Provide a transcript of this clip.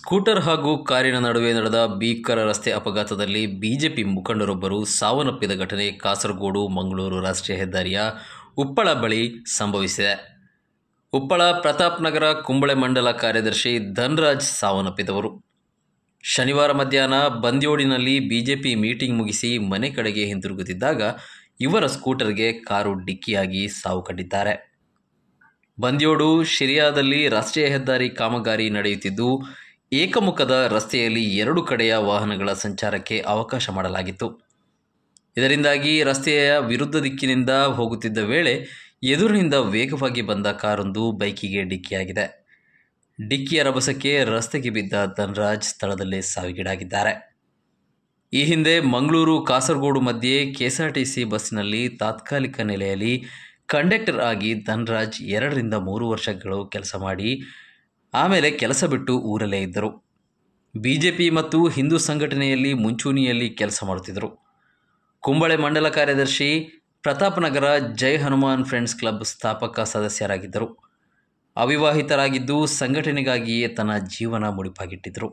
Scooter ಹಾಗೂ ಕಾರಿನ ನಡುವೆ ನಡೆದ ಭೀಕರ ರಸ್ತೆ ಅಪಘಾತದಲ್ಲಿ ಬಿಜೆಪಿ ಮುಖಂಡರೊಬ್ಬರು ಸಾವನ್ನಪ್ಪಿದ ಘಟನೆ ಕಾಸರಗೋಡು ಮಂಗಳೂರು ರಾಷ್ಟ್ರೀಯ ಹೆದ್ದಾರಿಯ ಉಪ್ಪಳ ಬಳಿ ಸಂಭವಿಸಿದೆ. ಉಪ್ಪಳ ಪ್ರತಾಪ್ನಗರ ಕುಂಬಳೆ ಮಂಡಲ ಕಾರ್ಯದರ್ಶಿ ಧನ್ರಾಜ್ ಸಾವನ್ನಪ್ಪಿದವರು. ಶನಿವಾರ ಮಧ್ಯಾಹ್ನ ಬಂದ್ಯೋಡಿನಲ್ಲಿ ಬಿಜೆಪಿ ಮೀಟಿಂಗ್ ಮುಗಿಸಿ ಮನೆ ಕಡೆಗೆ ಹಿಂತಿರುಗುತ್ತಿದ್ದಾಗ ಇವರ ಸ್ಕೂಟರ್ಗೆ ಕಾರು ಡಿಕ್ಕಿಯಾಗಿ ಸಾವು ಕಂಡಿದ್ದಾರೆ. ಬಂದ್ಯೋಡು ಶಿರಿಯಾದಲ್ಲಿ ರಾಷ್ಟ್ರೀಯ ಹೆದ್ದಾರಿ ಕಾಮಗಾರಿ ನಡೆಯುತ್ತಿದ್ದು, ಏಕಮುಖದ ರಸ್ತೆಯಲ್ಲಿ ಎರಡು ಕಡೆಯ ವಾಹನಗಳ ಸಂಚಾರಕ್ಕೆ ಅವಕಾಶ ಮಾಡಲಾಗಿತ್ತು. ಇದರಿಂದಾಗಿ ರಸ್ತೆಯ ವಿರುದ್ಧ ದಿಕ್ಕಿನಿಂದ ಹೋಗುತ್ತಿದ್ದ ವೇಳೆ ಎದುರಿನಿಂದ ವೇಗವಾಗಿ ಬಂದ ಕಾರೊಂದು ಬೈಕಿಗೆ ಡಿಕ್ಕಿಯಾಗಿದೆ. ಡಿಕ್ಕಿಯ ರಭಸಕ್ಕೆ ರಸ್ತೆಗೆ ಬಿದ್ದ ಧನ್ರಾಜ್ ಸ್ಥಳದಲ್ಲೇ ಸಾವಿಗೀಡಾಗಿದ್ದಾರೆ. ಈ ಹಿಂದೆ ಮಂಗಳೂರು ಕಾಸರಗೋಡು ಮಧ್ಯೆ ಕೆಎಸ್ಆರ್ಟಿಸಿ ಬಸ್ಸಿನಲ್ಲಿ ತಾತ್ಕಾಲಿಕ ನೆಲೆಯಲ್ಲಿ ಕಂಡಕ್ಟರ್ ಆಗಿ ಧನ್ರಾಜ್ 2 ರಿಂದ 3 ವರ್ಷಗಳು ಕೆಲಸ ಮಾಡಿ ಆಮೇಲೆ ಕೆಲಸ ಬಿಟ್ಟು ಊರಲ್ಲೇ ಇದ್ದರು. ಬಿಜೆಪಿ ಮತ್ತು ಹಿಂದೂ ಸಂಘಟನೆಯಲ್ಲಿ ಮುಂಚೂಣಿಯಲ್ಲಿ ಕೆಲಸ ಮಾಡುತ್ತಿದ್ದರು. ಕುಂಬಳೆ ಮಂಡಲ ಕಾರ್ಯದರ್ಶಿ, ಪ್ರತಾಪನಗರ ಜೈ ಹನುಮಾನ್ ಫ್ರೆಂಡ್ಸ್ ಕ್ಲಬ್ ಸ್ಥಾಪಕ ಸದಸ್ಯರಾಗಿದ್ದರು. ಅವಿವಾಹಿತರಾಗಿದ್ದು ಸಂಘಟನೆಗಾಗಿಯೇ ತನ್ನ ಜೀವನ ಮುಡಿಪಾಗಿಟ್ಟಿದ್ದರು.